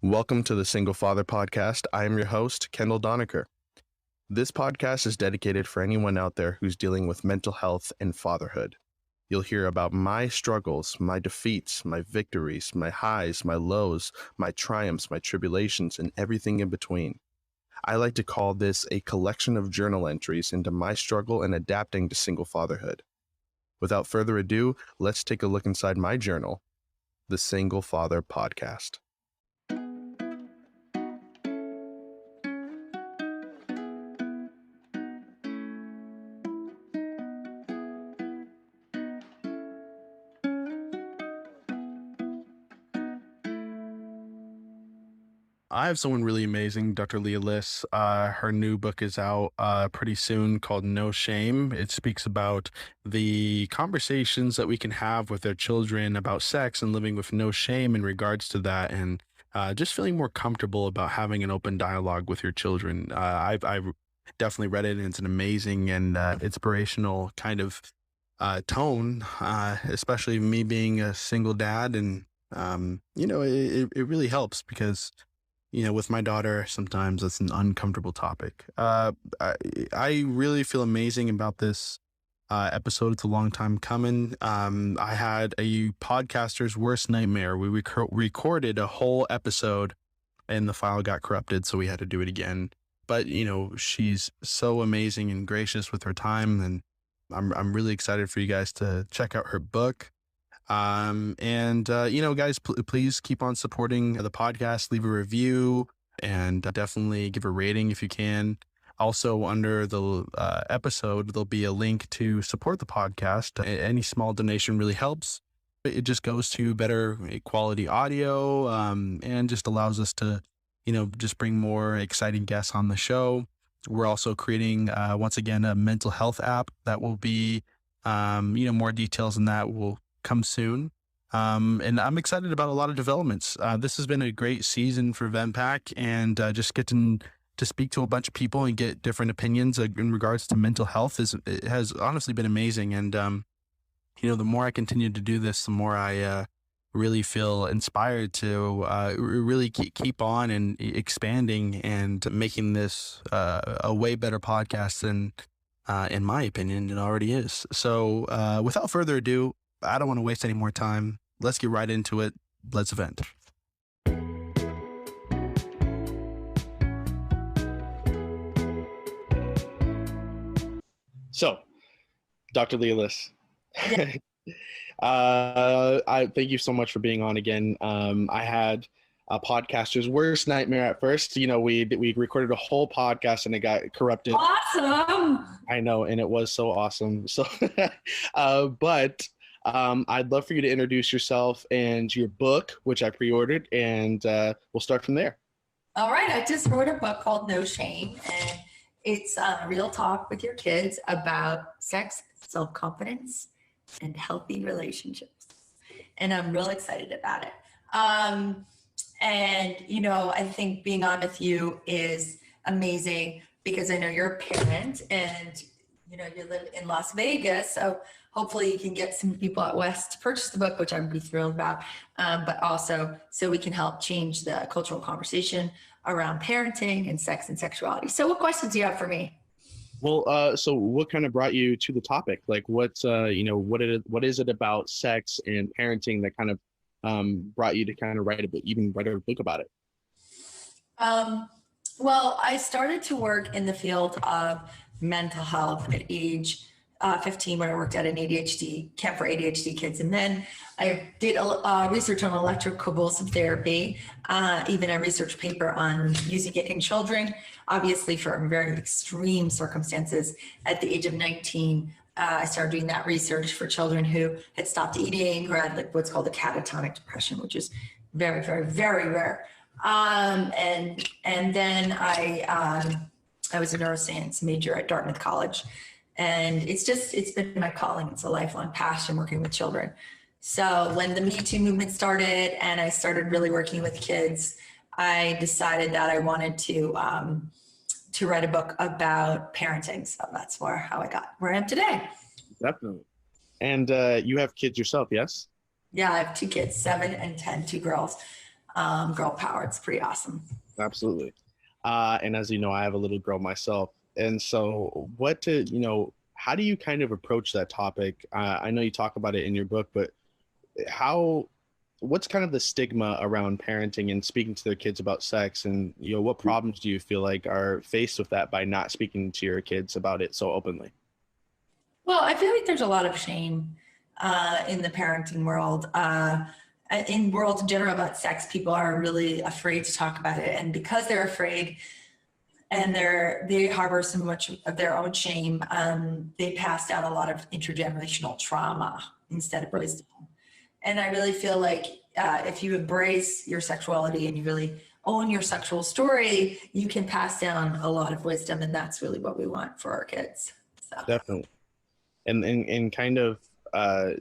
Welcome to the Single Father Podcast. I am your host, Kendall Donaker. This podcast is dedicated for anyone out there who's dealing with mental health and fatherhood. You'll hear about my struggles, my defeats, my victories, my highs, my lows, my triumphs, my tribulations, and everything in between. I like to call this a collection of journal entries into my struggle and adapting to single fatherhood. Without further ado, let's take a look inside my journal, the Single Father Podcast. I have someone really amazing, Dr. Lea Lis. Her new book is out pretty soon called No Shame. It speaks about the conversations that we can have with our children about sex and living with no shame in regards to that, and just feeling more comfortable about having an open dialogue with your children. I've definitely read it, and it's an amazing and inspirational kind of tone, especially me being a single dad. And, it really helps because with my daughter, sometimes it's an uncomfortable topic. I really feel amazing about this episode. It's a long time coming. I had a podcaster's worst nightmare. We recorded a whole episode and the file got corrupted, so we had to do it again. But, she's so amazing and gracious with her time, and I'm really excited for you guys to check out her book. Guys, please keep on supporting the podcast, leave a review, and definitely give a rating if you can. Also, under the episode, there'll be a link to support the podcast. Any small donation really helps. It just goes to better quality audio, and just allows us to, just bring more exciting guests on the show. We're also creating, once again, a mental health app that will be, more details on that will come soon. And I'm excited about a lot of developments. This has been a great season for VentPack, and just getting to speak to a bunch of people and get different opinions in regards to mental health it has honestly been amazing. And, the more I continue to do this, the more I really feel inspired to really keep on and expanding and making this a way better podcast than, in my opinion, it already is. So without further ado, I don't want to waste any more time. Let's get right into it. Let's vent. So, Dr. Lea Lis, I thank you so much for being on again. I had a podcaster's worst nightmare at first. We recorded a whole podcast and it got corrupted. Awesome. I know, and it was so awesome. So, but I'd love for you to introduce yourself and your book, which I pre-ordered, and we'll start from there. All right. I just wrote a book called No Shame, and it's real talk with your kids about sex, self-confidence, and healthy relationships. And I'm real excited about it. I think being on with you is amazing because I know you're a parent and, you live in Las Vegas. So hopefully you can get some people out West to purchase the book, which I'd be thrilled about, but also so we can help change the cultural conversation around parenting and sex and sexuality. So what questions do you have for me? Well, so what kind of brought you to the topic? Like what is it about sex and parenting that kind of brought you to kind of write a book about it? Well, I started to work in the field of mental health at age 15 when I worked at an ADHD camp for ADHD kids. And then I did research on electroconvulsive therapy, even a research paper on using it in children, obviously for very extreme circumstances. At the age of 19, I started doing that research for children who had stopped eating or had what's called a catatonic depression, which is very, very, very rare. And then I was a neuroscience major at Dartmouth College. And it's been my calling. It's a lifelong passion working with children. So when the Me Too movement started and I started really working with kids, I decided that I wanted to write a book about parenting. So that's how I got where I am today. Definitely. And you have kids yourself, yes? Yeah, I have 2 kids, 7 and 10, 2 girls. girl power. It's pretty awesome. Absolutely. And as you know, I have a little girl myself. And so how do you kind of approach that topic? I know you talk about it in your book, but what's kind of the stigma around parenting and speaking to their kids about sex? And, what problems do you feel like are faced with that by not speaking to your kids about it so openly? Well, I feel like there's a lot of shame in the parenting world. In world in general about sex, people are really afraid to talk about it. And because they're afraid and they harbor so much of their own shame, they pass down a lot of intergenerational trauma instead of wisdom. And I really feel like if you embrace your sexuality and you really own your sexual story, you can pass down a lot of wisdom. And that's really what we want for our kids. So. Definitely. And kind of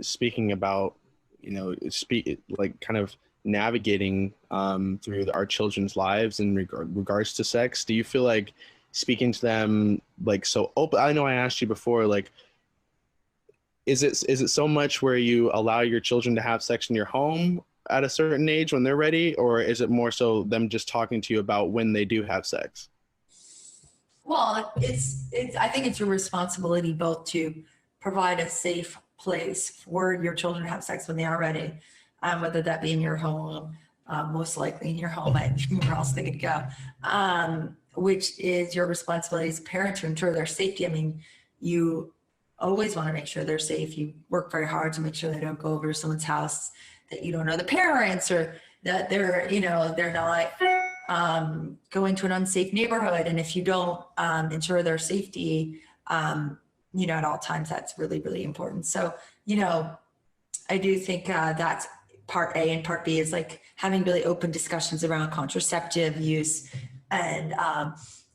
speaking about, kind of navigating through our children's lives in regards to sex, do you feel like speaking to them like so open? I know I asked you before, like, is it so much where you allow your children to have sex in your home at a certain age when they're ready, or is it more so them just talking to you about when they do have sex? Well, I think it's your responsibility both to provide a safe place for your children to have sex when they are ready, whether that be in your home, most likely in your home, where else they could go, which is your responsibility as a parent to ensure their safety. I mean, you always want to make sure they're safe. You work very hard to make sure they don't go over to someone's house that you don't know the parents, or that they're not go into an unsafe neighborhood. And if you don't ensure their safety, at all times, that's really, really important. So, I do think that's part A, and part B is like having really open discussions around contraceptive use, and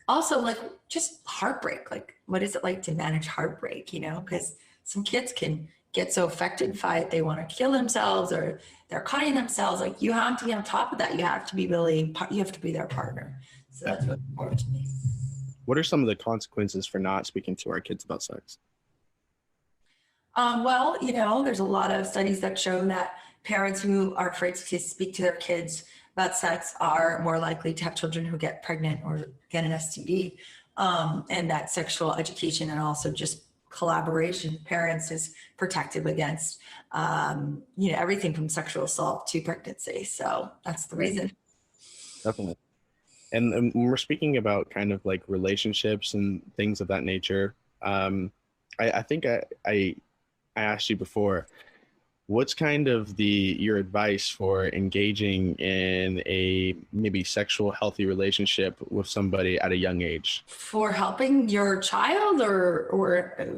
also like just heartbreak. Like, what is it like to manage heartbreak? Because some kids can get so affected by it, they want to kill themselves or they're cutting themselves. Like, you have to be on top of that. You have to be their partner. So that's what's important to me. What are some of the consequences for not speaking to our kids about sex? Well, there's a lot of studies that show that parents who are afraid to speak to their kids about sex are more likely to have children who get pregnant or get an STD, and that sexual education and also just collaboration parents is protective against, everything from sexual assault to pregnancy. So that's the reason. Definitely. And when we're speaking about kind of like relationships and things of that nature, I think I asked you before, what's kind of your advice for engaging in a maybe sexual healthy relationship with somebody at a young age? For helping your child, or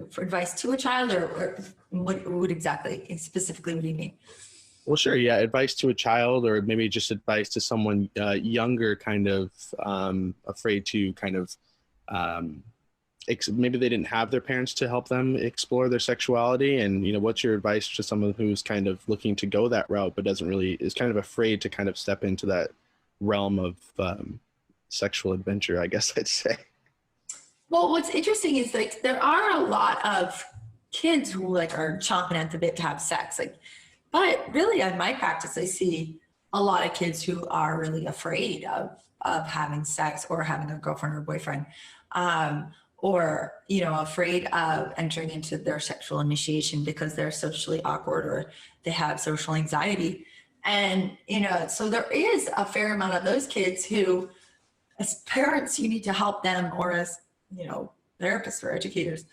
for advice to a child, or what exactly, specifically, what do you mean? Well, sure. Yeah. Advice to a child, or maybe just advice to someone younger, kind of afraid to kind of maybe they didn't have their parents to help them explore their sexuality. And, what's your advice to someone who's kind of looking to go that route, but is kind of afraid to kind of step into that realm of sexual adventure, I guess I'd say? Well, what's interesting is like there are a lot of kids who like are chomping at the bit to have sex. But really, in my practice, I see a lot of kids who are really afraid of having sex or having a girlfriend or boyfriend, or afraid of entering into their sexual initiation because they're socially awkward or they have social anxiety. And so there is a fair amount of those kids who, as parents, you need to help them, or as therapists or educators,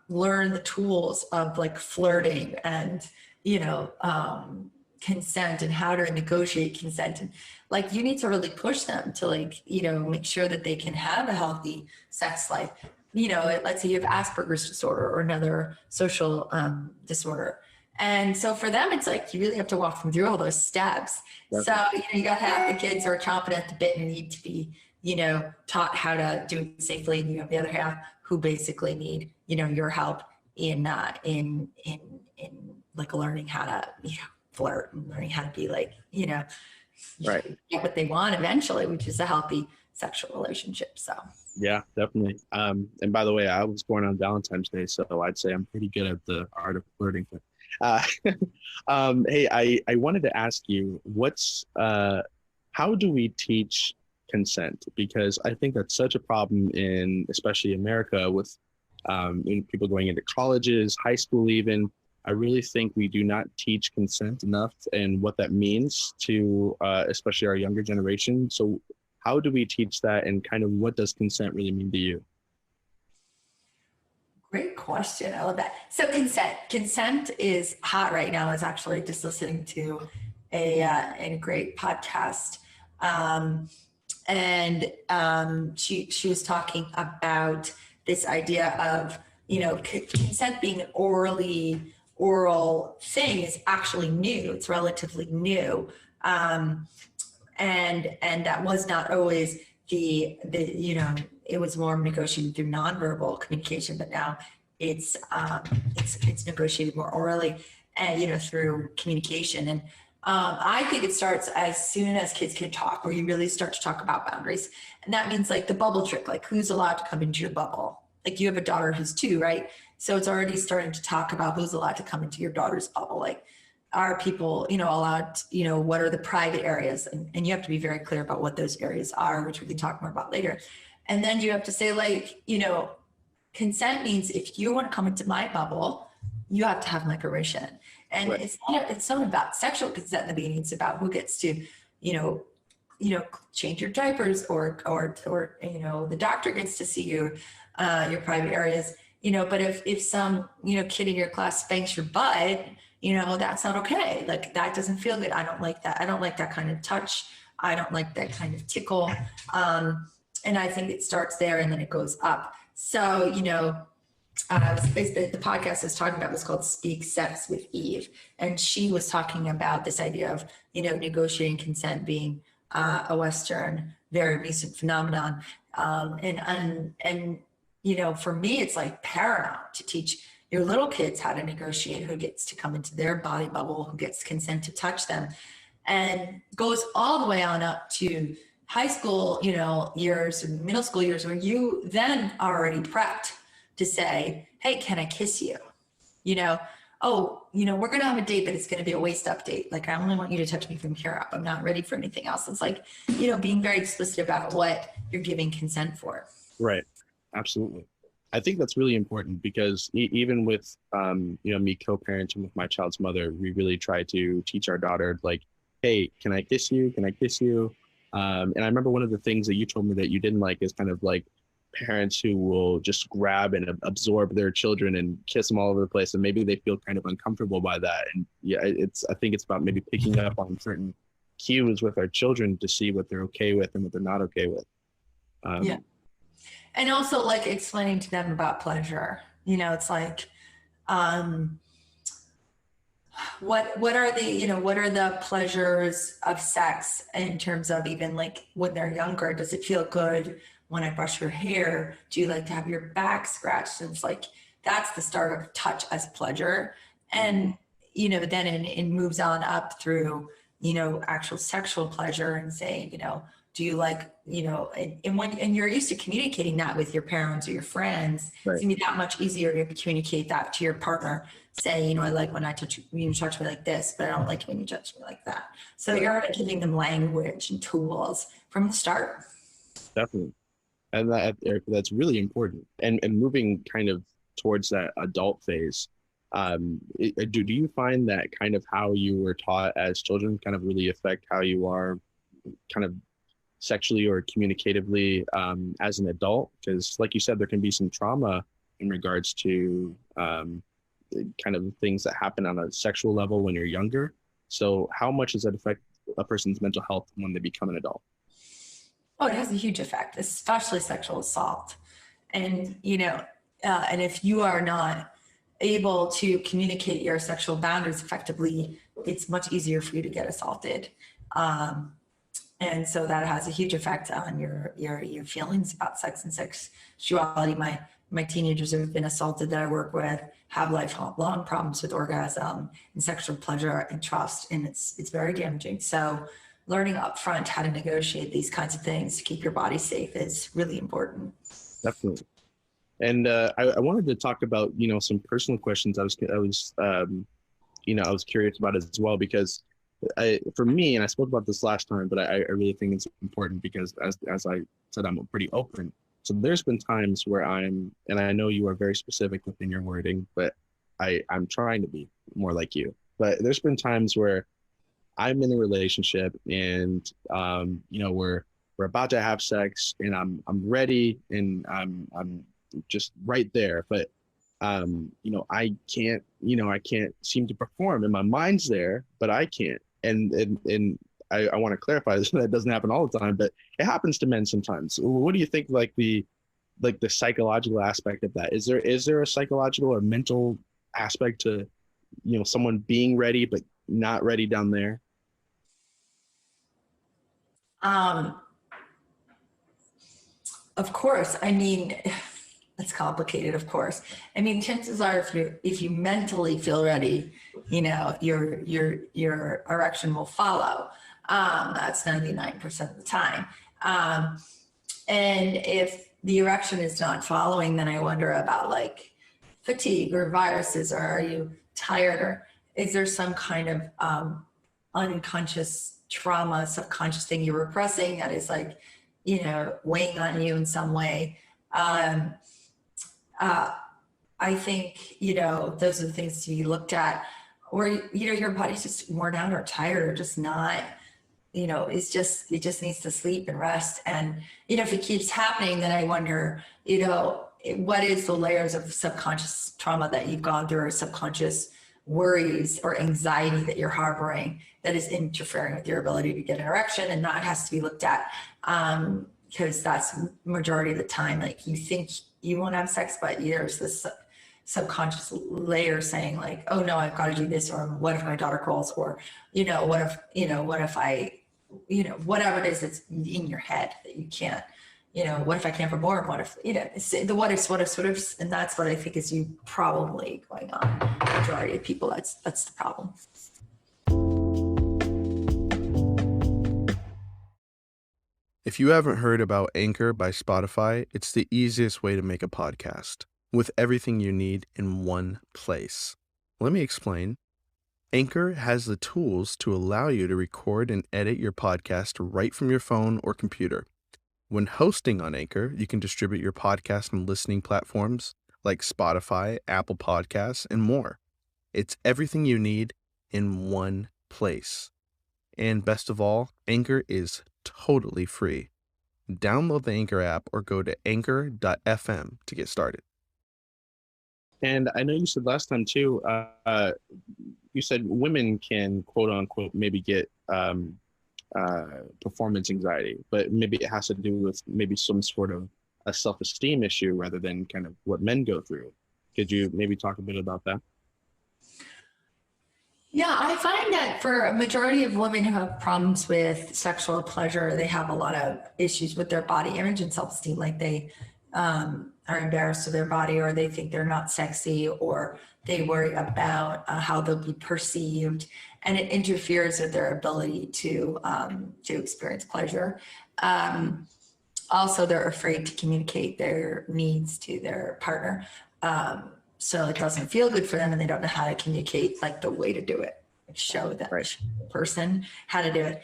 learn the tools of like flirting and, consent and how to negotiate consent. And like, you need to really push them to make sure that they can have a healthy sex life. Let's say you have Asperger's disorder or another social disorder. And so for them, it's like, you really have to walk them through all those steps. Definitely. So, you got to have the kids who are chomping at the bit and need to be, taught how to do it safely. And you have the other half who basically need, your help in like learning how to, flirt and learning how to be like, right, get what they want eventually, which is a healthy sexual relationship. So yeah, definitely. And by the way, I was born on Valentine's Day, so I'd say I'm pretty good at the art of flirting. Uh, hey, I wanted to ask you, how do we teach consent? Because I think that's such a problem in, especially America, with people going into colleges, high school even. I really think we do not teach consent enough and what that means to especially our younger generation. So how do we teach that, and kind of what does consent really mean to you? Great question. I love that. So consent is hot right now. I was actually just listening to a great podcast, um, and she was talking about this idea of consent being an oral thing is actually new. It's relatively new, and that was not always the it was more negotiated through nonverbal communication, but now it's negotiated more orally and through communication. And I think it starts as soon as kids can talk, where you really start to talk about boundaries. And that means like the bubble trick, like who's allowed to come into your bubble. Like you have a daughter who's 2, right? So it's already starting to talk about who's allowed to come into your daughter's bubble. Like, are people allowed, what are the private areas? And you have to be very clear about what those areas are, which we can talk more about later. And then you have to say, like, consent means if you want to come into my bubble, you have to have my permission. And right. It's not about sexual consent in the beginning. It's about who gets to, change your diapers, or the doctor gets to see your private areas. But if some kid in your class spanks your butt, that's not okay. Like, that doesn't feel good. I don't like that. I don't like that kind of touch. I don't like that kind of tickle. And I think it starts there and then it goes up. So, the podcast I was talking about was called Speak Sex with Eve. And she was talking about this idea of, negotiating consent being a Western, very recent phenomenon. And for me, it's like paramount to teach your little kids how to negotiate who gets to come into their body bubble, who gets consent to touch them, and goes all the way on up to high school, years and middle school years, where you then are already prepped to say, hey, can I kiss you? We're going to have a date, but it's going to be a waist up date. Like, I only want you to touch me from here up. I'm not ready for anything else. It's like, being very explicit about what you're giving consent for. Right. Absolutely. I think that's really important because even with, me co-parenting with my child's mother, we really try to teach our daughter, like, hey, can I kiss you? Can I kiss you? And I remember one of the things that you told me that you didn't like is kind of like parents who will just grab and absorb their children and kiss them all over the place. And maybe they feel kind of uncomfortable by that. And yeah, I think it's about maybe picking up on certain cues with our children to see what they're okay with and what they're not okay with. Yeah. And also, like, explaining to them about pleasure. It's like, what are the pleasures of sex in terms of, even like when they're younger? Does it feel good when I brush your hair? Do you like to have your back scratched? And it's like, that's the start of touch as pleasure. And, then it moves on up through, actual sexual pleasure, and saying, do you like, and you're used to communicating that with your parents or your friends, right. It's gonna be that much easier to communicate that to your partner. Say, I like when you touch me like this, but I don't like when you touch me like that. So you're already giving them language and tools from the start. Definitely. And that, Eric, that's really important. And moving kind of towards that adult phase, do you find that kind of how you were taught as children kind of really affect how you are kind of sexually or communicatively as an adult? Because like you said, there can be some trauma in regards to kind of things that happen on a sexual level when you're younger. So how much does that affect a person's mental health when they become an adult? Oh, it has a huge effect, especially sexual assault. And, and if you are not able to communicate your sexual boundaries effectively, it's much easier for you to get assaulted. And so that has a huge effect on your feelings about sex and sexuality. My teenagers who have been assaulted that I work with have lifelong problems with orgasm and sexual pleasure and trust, and it's very damaging. So learning up front how to negotiate these kinds of things to keep your body safe is really important. Definitely. And I wanted to talk about some personal questions I was I was curious about as well, because for me, and I spoke about this last time, but I really think it's important because as I said, I'm pretty open. So there's been times where and I know you are very specific within your wording, but I'm trying to be more like you. But there's been times where I'm in a relationship and we're about to have sex and I'm ready and I'm just right there. But I can't seem to perform and my mind's there, but I can't. And I want to clarify this, that doesn't happen all the time, but it happens to men sometimes. What do you think, like the psychological aspect of that? Is there a psychological or mental aspect to, someone being ready but not ready down there? Um, of course. I mean, it's complicated, of course. I mean, chances are if you mentally feel ready, your erection will follow. That's 99% of the time. And if the erection is not following, then I wonder about like fatigue or viruses, or are you tired, or is there some kind of unconscious trauma, subconscious thing you're repressing that is like, weighing on you in some way. I think, those are the things to be looked at, or, your body's just worn out or tired or just not, it just needs to sleep and rest. And, if it keeps happening, then I wonder, what is the layers of subconscious trauma that you've gone through, or subconscious worries or anxiety that you're harboring that is interfering with your ability to get an erection, and that has to be looked at. Because that's majority of the time, like you think you won't have sex, but there's this subconscious layer saying like, oh no, I've got to do this, or what if my daughter crawls, or, what if I, whatever it is that's in your head that you can't, what if I can't perform? What if, it's the what ifs, and that's what I think is probably going on. Majority of people, that's the problem. If you haven't heard about Anchor by Spotify, it's the easiest way to make a podcast with everything you need in one place. Let me explain. Anchor has the tools to allow you to record and edit your podcast right from your phone or computer. When hosting on Anchor, you can distribute your podcast on listening platforms like Spotify, Apple Podcasts, and more. It's everything you need in one place. And best of all, Anchor is totally free. Download the Anchor app or go to anchor.fm to get started. And I know you said last time too, you said women can quote unquote maybe get performance anxiety, but maybe it has to do with maybe some sort of a self-esteem issue rather than kind of what men go through. Could you maybe talk a bit about that? Yeah, I find that for a majority of women who have problems with sexual pleasure, they have a lot of issues with their body image and self-esteem. Like they are embarrassed of their body, or they think they're not sexy, or they worry about how they'll be perceived, and it interferes with their ability to experience pleasure. Also, they're afraid to communicate their needs to their partner. So it doesn't feel good for them, and they don't know how to communicate like the way to do it, like show that person how to do it.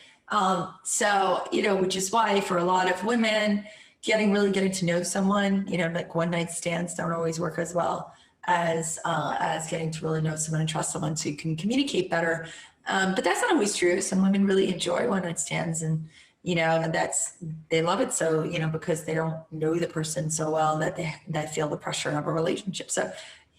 So, which is why for a lot of women, getting to know someone, like one night stands don't always work as well as getting to really know someone and trust someone so you can communicate better. But that's not always true. Some women really enjoy one night stands, and they love it. So, because they don't know the person so well that they feel the pressure of a relationship. So,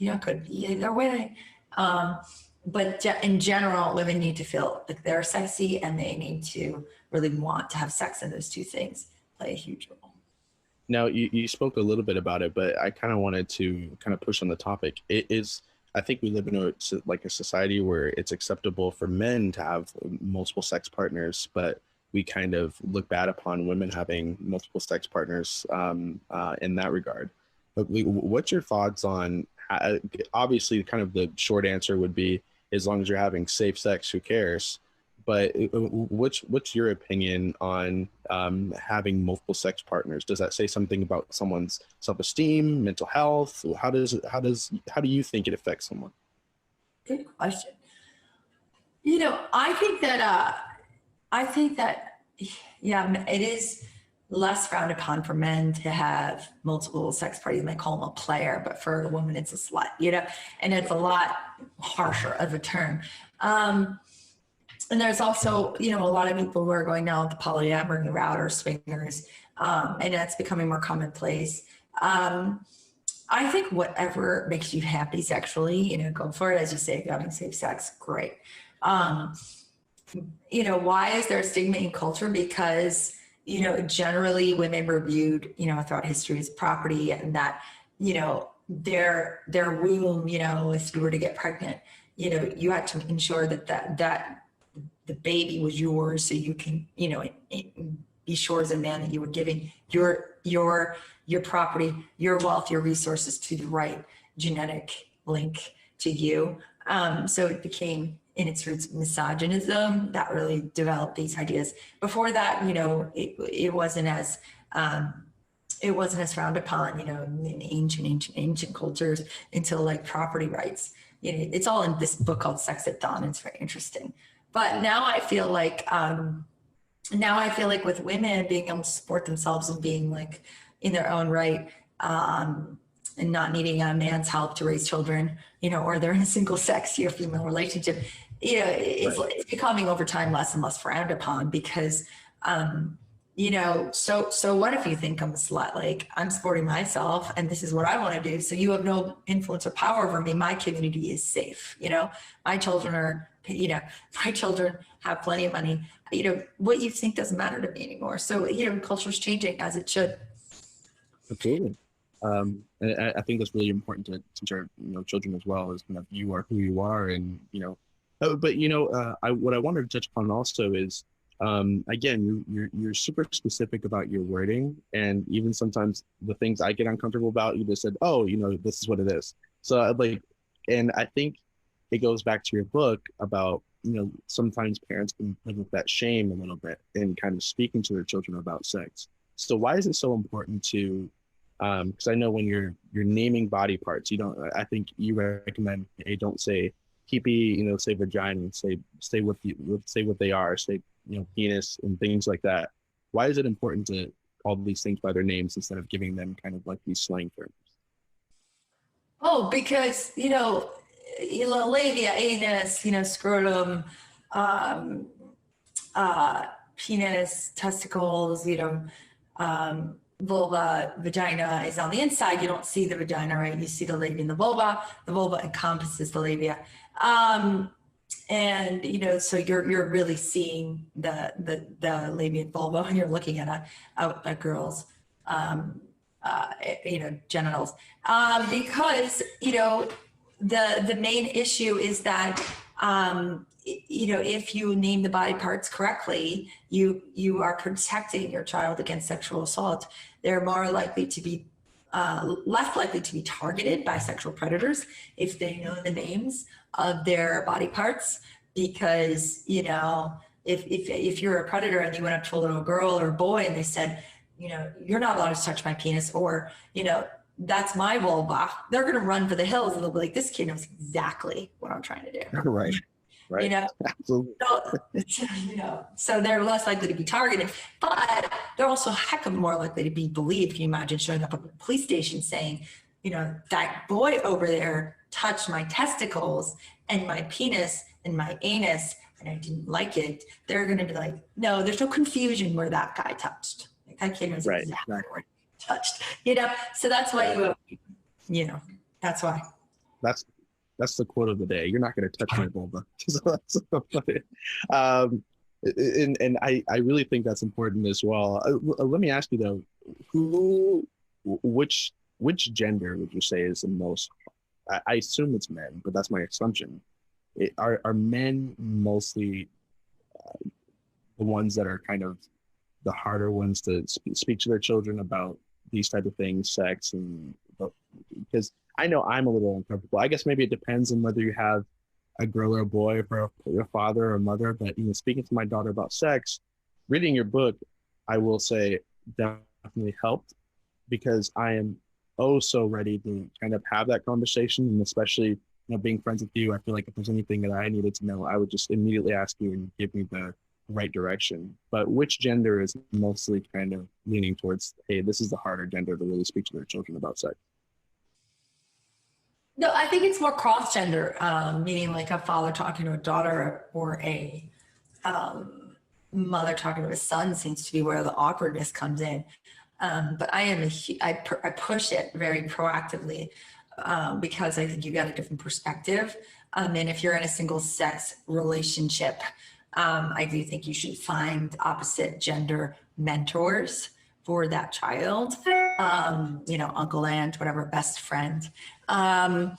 it could be either way. But in general, women need to feel like they're sexy, and they need to really want to have sex, and those two things play a huge role. Now, you spoke a little bit about it, but I kind of wanted to kind of push on the topic. I think we live in a society where it's acceptable for men to have multiple sex partners, but we kind of look bad upon women having multiple sex partners in that regard. But what's your thoughts on, obviously kind of the short answer would be, as long as you're having safe sex, who cares? But what's your opinion on having multiple sex partners? Does that say something about someone's self-esteem, mental health? How do you think it affects someone? Good question. I think that, yeah, it is less frowned upon for men to have multiple sex parties. They call them a player, but for a woman, it's a slut, and it's a lot harsher of a term. And there's also, a lot of people who are going down the polyamory route or swingers, and that's becoming more commonplace. I think whatever makes you happy sexually, go for it. As you say, if you're having safe sex, great. Why is there a stigma in culture? Because, generally women were viewed, throughout history as property, and that, their womb, if you were to get pregnant, you had to ensure that the baby was yours, so you can, be sure as a man that you were giving your property, your wealth, your resources to the right genetic link to you. So it became, in its roots, misogynism that really developed these ideas. Before that, it wasn't as frowned upon, in ancient cultures until like property rights. It's all in this book called Sex at Dawn. It's very interesting. But now I feel like with women being able to support themselves and being like in their own right, and not needing a man's help to raise children, or they're in a single sex or female relationship, it's becoming over time less and less frowned upon because, so what if you think I'm a slut? Like, I'm supporting myself and this is what I want to do. So you have no influence or power over me. My community is safe. My children are, my children have plenty of money. What you think doesn't matter to me anymore. So, culture's changing as it should. Absolutely. And I think that's really important to teach our children as well, is you are who you are, and but what I wanted to touch upon also is again, you're super specific about your wording, and even sometimes the things I get uncomfortable about, you just said, oh, this is what it is. So and I think it goes back to your book about sometimes parents can live with that shame a little bit in kind of speaking to their children about sex. So why is it so important to because I know when you're naming body parts, I think you recommend, hey, don't say peepee, say vagina, say what they are, say penis and things like that. Why is it important to call these things by their names instead of giving them kind of like these slang terms? Oh, because labia, anus, scrotum, penis, testicles, vulva, vagina is on the inside. You don't see the vagina, right? You see the labia and the vulva. The vulva encompasses the labia. And, so you're really seeing the labia and vulva when you're looking at a girl's, genitals. Because, the main issue is that, if you name the body parts correctly, you are protecting your child against sexual assault. They're more likely to be less likely to be targeted by sexual predators if they know the names of their body parts, because if you're a predator and you went up to a little girl or a boy and they said, you're not allowed to touch my penis, or that's my vulva, they're going to run for the hills and they'll be like, this kid knows exactly what I'm trying to do. Right. Absolutely. So they're less likely to be targeted, but they're also a heck of more likely to be believed. Can you imagine showing up at the police station saying, that boy over there touched my testicles and my penis and my anus and I didn't like it? They're going to be like, no, there's no confusion where that guy touched. Like, that kid knows exactly where he touched, so that's why that's why. That's the quote of the day. You're not going to touch my vulva. So that's so funny. And I really think that's important as well. Let me ask you though, which gender would you say is the most? I assume it's men, but that's my assumption. Are men mostly the ones that are kind of the harder ones to speak to their children about these type of things, sex, and because I know I'm a little uncomfortable. I guess maybe it depends on whether you have a girl or a boy, or a father or a mother. But speaking to my daughter about sex, reading your book, I will say definitely helped, because I am so ready to kind of have that conversation, and especially being friends with you, I feel like if there's anything that I needed to know, I would just immediately ask you and give me the right direction. But which gender is mostly kind of leaning towards, hey, this is the harder gender to really speak to their children about sex? No, I think it's more cross-gender, meaning like a father talking to a daughter or a mother talking to a son seems to be where the awkwardness comes in. But I push it very proactively because I think you got a different perspective. And if you're in a single sex relationship, I do think you should find opposite gender mentors for that child, uncle, aunt, whatever, best friend. I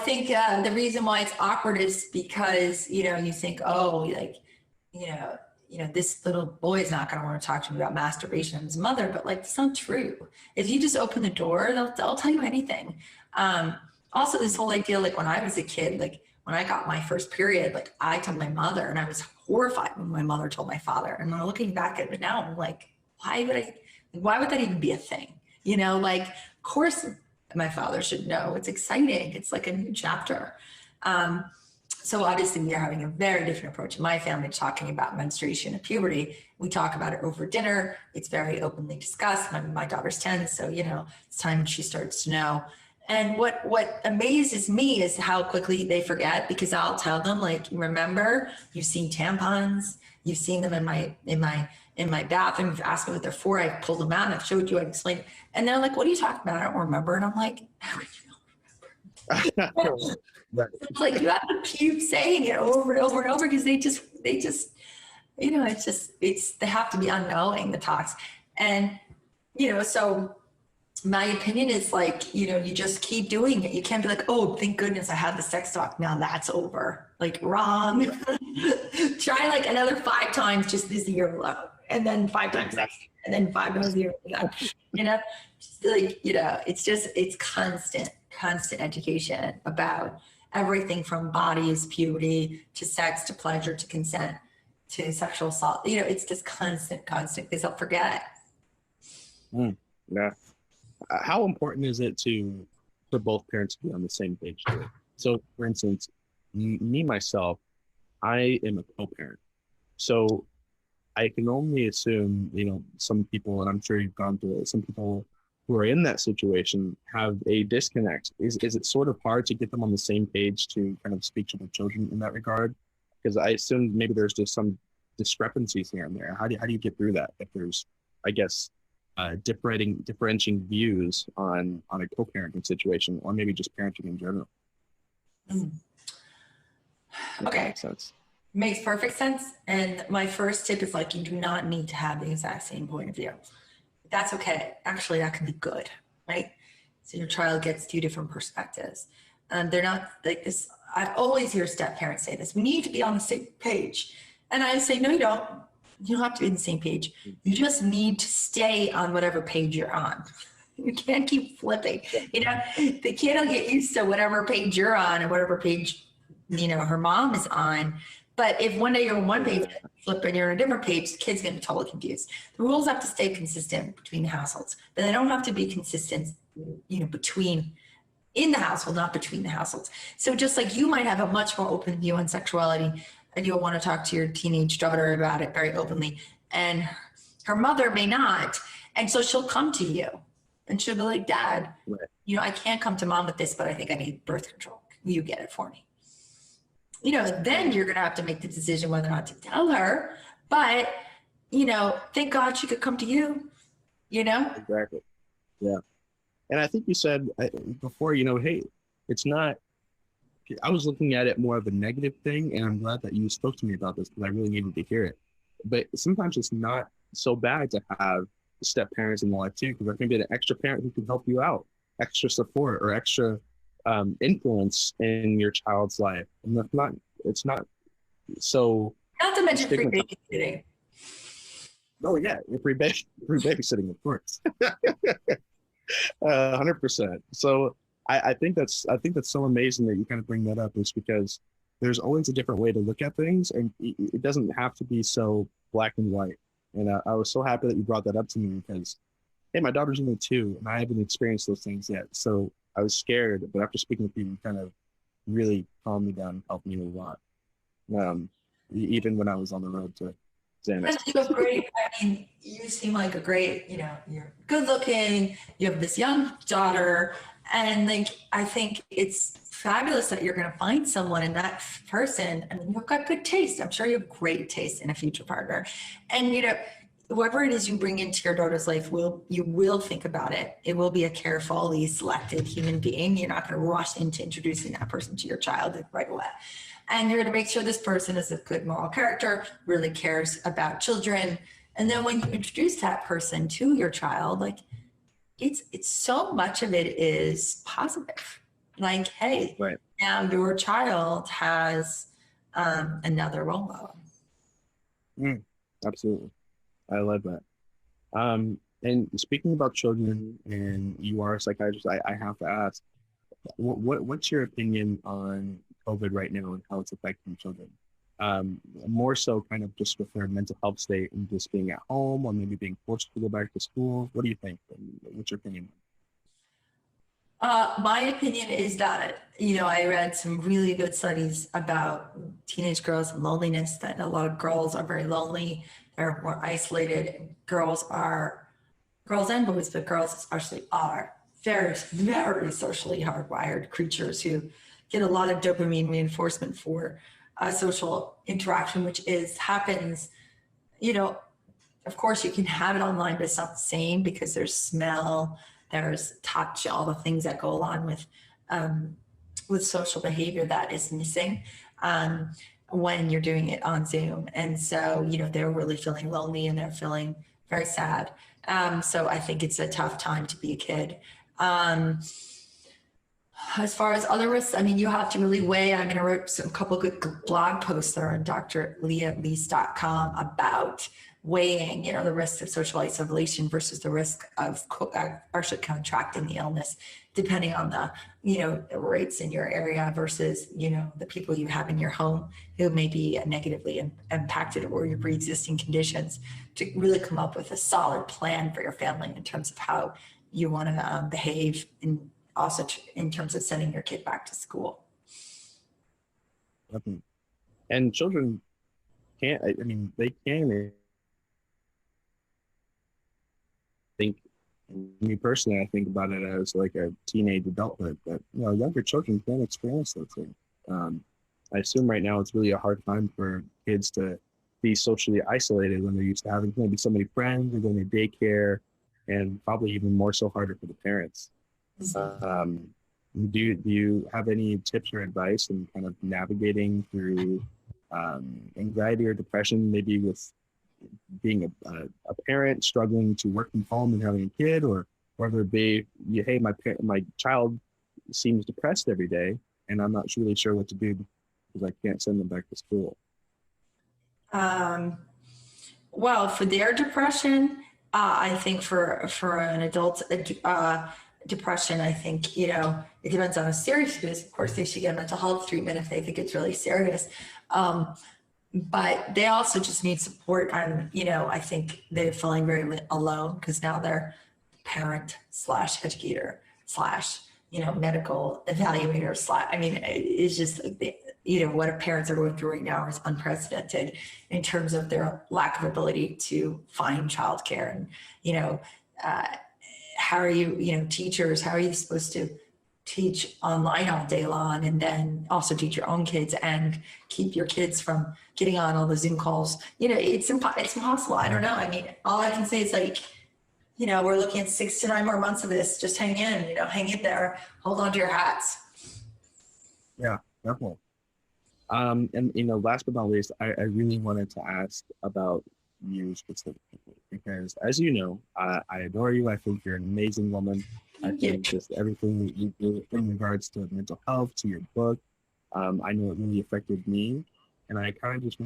think the reason why it's awkward is because, you think, oh, like, this little boy is not going to want to talk to me about masturbation and his mother, but like, it's not true. If you just open the door, they'll tell you anything. Also, this whole idea, like when I was a kid, like when I got my first period, like I told my mother, and I was horrified when my mother told my father. And I'm looking back at it now, I'm like, why would that even be a thing? Like, of course my father should know. It's exciting. It's like a new chapter. So obviously we are having a very different approach in my family talking about menstruation and puberty. We talk about it over dinner. It's very openly discussed. My daughter's 10, so it's time she starts to know. And what amazes me is how quickly they forget, because I'll tell them, like, remember, you've seen tampons, you've seen them in my bathroom, you've asked me what they're for, I pulled them out and I've showed you, I explained. And they're like, what are you talking about? I don't remember. And I'm like, how could you not remember? It's like you have to keep saying it over and over and over, because they just they have to be unknowing the talks. And so my opinion is like, you just keep doing it. You can't be like, oh, thank goodness I had the sex talk, now that's over. Like, wrong. Try like another 5 times just this year alone, and then 5 times next, and then 5 times a year. Just like, it's constant education about everything from bodies, puberty, to sex, to pleasure, to consent, to sexual assault. It's just constant, because they'll forget. Yeah. How important is it for both parents to be on the same page too? So, for instance, me myself, I am a co-parent, so I can only assume some people, and I'm sure you've gone through it, some people who are in that situation have a disconnect. Is it sort of hard to get them on the same page to kind of speak to their children in that regard? Because I assume maybe there's just some discrepancies here and there. How do you get through that if there's, I guess, differentiating views on a co-parenting situation, or maybe just parenting in general? Okay. Makes perfect sense. And my first tip is, like, you do not need to have the exact same point of view. That's okay. Actually, that can be good, right? So your child gets 2 different perspectives. They're not like this. I always hear step parents say this: we need to be on the same page. And I say, no, you don't. You don't have to be on the same page. You just need to stay on whatever page you're on. You can't keep flipping. The kid will get used to whatever page you're on and whatever page, her mom is on. But if one day you're on one page, flip and you're on a different page, the kid's going to be totally confused. The rules have to stay consistent between the households, but they don't have to be consistent, in the household, not between the households. So just like you might have a much more open view on sexuality, and you'll want to talk to your teenage daughter about it very openly, and her mother may not. And so she'll come to you and she'll be like, Dad, I can't come to Mom with this, but I think I need birth control. You get it for me. Then you're going to have to make the decision whether or not to tell her. But, thank God she could come to you, Exactly. Yeah. And I think you said before, hey, it's not, I was looking at it more of a negative thing, and I'm glad that you spoke to me about this, because I really needed to hear it. But sometimes it's not so bad to have step parents in life too, because there can be an extra parent who can help you out, extra support or extra influence in your child's life. And it's not so. Not to mention free babysitting. Oh yeah, free babysitting, of course. 100%. So I think that's so amazing that you kind of bring that up, is because there's always a different way to look at things, and it doesn't have to be so black and white. And I was so happy that you brought that up to me, because, hey, my daughter's only 2 and I haven't experienced those things yet. So I was scared, but after speaking with you, you kind of really calmed me down and helped me a lot. Even when I was on the road to Xanax. And you look great. I mean, you seem like a great, you're good looking. You have this young daughter. And like, I think it's fabulous that you're going to find someone in that person. I mean, you've got good taste. I'm sure you have great taste in a future partner. And, whoever it is you bring into your daughter's life, you will think about it. It will be a carefully selected human being. You're not going to rush into introducing that person to your child right away. And you're going to make sure this person is a good moral character, really cares about children. And then when you introduce that person to your child, like it's so much of it is positive. Like, hey, Right. now your child has another role model. Absolutely. I love that. And speaking about children, and you are a psychiatrist, I have to ask, what's your opinion on COVID right now and how it's affecting children? More so kind of just with their mental health state and just being at home or maybe being forced to go back to school. What do you think? What's your opinion? My opinion is that, I read some really good studies about teenage girls and loneliness, that a lot of girls are very lonely. They're more isolated. Girls and boys, but girls especially are very, very socially hardwired creatures who get a lot of dopamine reinforcement for social interaction, which happens, of course you can have it online, but it's not the same because there's smell, there's touch, all the things that go along with social behavior that is missing when you're doing it on Zoom. And so, they're really feeling lonely and they're feeling very sad. So I think it's a tough time to be a kid. As far as other risks, I mean, you have to really weigh. I wrote a couple of good blog posts there on drlealis.com about weighing, the risks of social isolation versus the risk of actually contracting the illness, depending on the, rates in your area versus, the people you have in your home who may be negatively impacted or your pre-existing conditions, to really come up with a solid plan for your family in terms of how you want to behave, and also in terms of sending your kid back to school. And children can't, they can. Me personally, I think about it as like a teenage adulthood, but younger children can't experience those things. I assume right now it's really a hard time for kids to be socially isolated when they're used to having maybe so many friends or going to daycare, and probably even more so harder for the parents. Do you have any tips or advice in kind of navigating through anxiety or depression, maybe with being a parent struggling to work from home and having a kid, or whether it be, hey, my child seems depressed every day and I'm not really sure what to do because I can't send them back to school? Well, for their depression, I think for an adult depression, I think, it depends on how serious it is. Of course, they should get mental health treatment if they think it's really serious. But they also just need support. And, I think they're feeling very alone because now they're parent / educator / medical evaluator / it's just what parents are going through right now is unprecedented in terms of their lack of ability to find childcare. And, how are you, teachers, how are you supposed to teach online all day long and then also teach your own kids and keep your kids from getting on all the Zoom calls? It's impossible. I don't know. All I can say is we're looking at 6 to 9 more months of this. Just hang in there, hold on to your hats. Yeah, definitely. And last but not least, I really wanted to ask about you specifically, because as you know, I adore you. I think you're an amazing woman. I think just everything that you do in regards to mental health, to your book, I know it really affected me. And I kind of just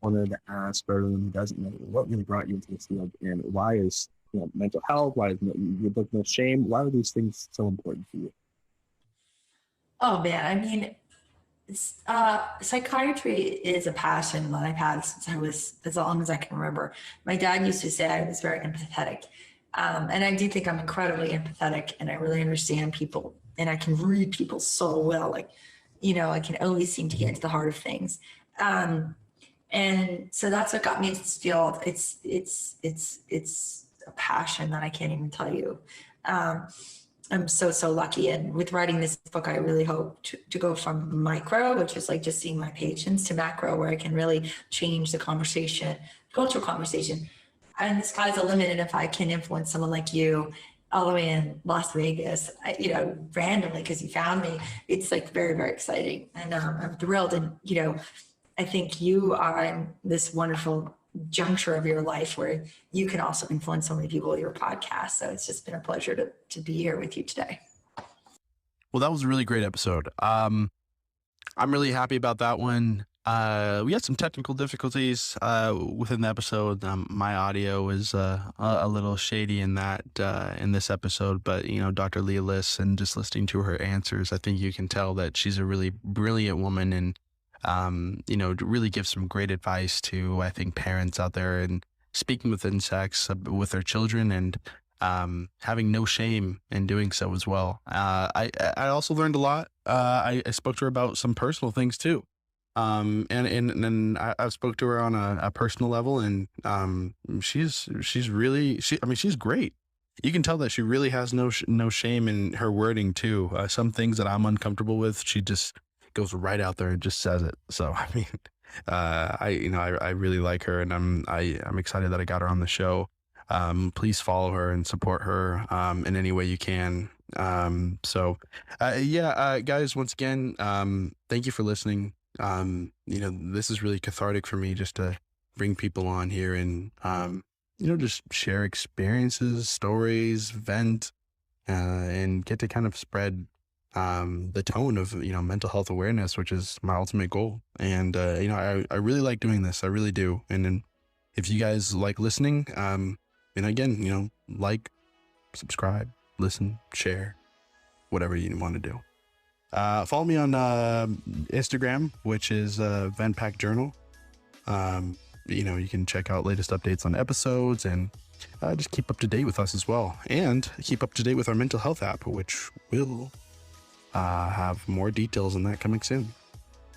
wanted to ask for everyone who doesn't know, what really brought you into this field, and why is mental health, why is your book No Shame, why are these things so important for you? Oh man, psychiatry is a passion that I've had since I was as long as I can remember. My dad used to say I was very empathetic, And I do think I'm incredibly empathetic, and I really understand people, and I can read people so well. Like, I can always seem to get into the heart of things. And so that's what got me into this field. It's a passion that I can't even tell you. I'm so lucky. And with writing this book, I really hope to go from micro, which is like just seeing my patients, to macro, where I can really change the conversation, cultural conversation. And the sky's the limit. And if I can influence someone like you all the way in Las Vegas, randomly, because you found me, it's like very, very exciting. And I'm thrilled. And, I think you are in this wonderful juncture of your life where you can also influence so many people with your podcast. So it's just been a pleasure to be here with you today. Well, that was a really great episode. I'm really happy about that one. We had some technical difficulties within the episode. My audio is a little shady in this episode, but Dr. Lea Lis, and just listening to her answers, I think you can tell that she's a really brilliant woman, and really give some great advice to, I think, parents out there, and speaking within sex with their children, and having no shame in doing so as well. I also learned a lot. I spoke to her about some personal things too. And I spoke to her on a personal level, and she's great. You can tell that she really has no shame in her wording too. Some things that I'm uncomfortable with, she just goes right out there and just says it. So I mean, I really like her, and I'm excited that I got her on the show. Please follow her and support her in any way you can. Guys, once again, thank you for listening. This is really cathartic for me, just to bring people on here and just share experiences, stories, vent, and get to kind of spread the tone of mental health awareness, which is my ultimate goal. And I really like doing this. I really do. And then if you guys like listening, and again, like, subscribe, listen, share, whatever you want to do. Follow me on Instagram, which is VentPack Journal. You can check out latest updates on episodes, and just keep up to date with us as well, and keep up to date with our mental health app, which will have more details on that coming soon.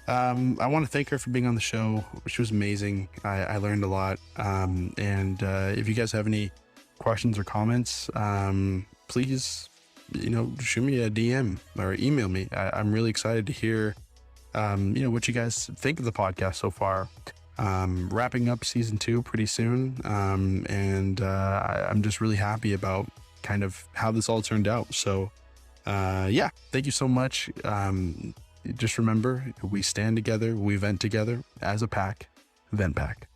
I want to thank her for being on the show. She was amazing. I learned a lot. And if you guys have any questions or comments, please, shoot me a DM or email me. I'm really excited to hear, what you guys think of the podcast so far. Wrapping up season 2 pretty soon. I'm just really happy about kind of how this all turned out. So, thank you so much. Just remember, we stand together, we vent together as a pack. VentPack.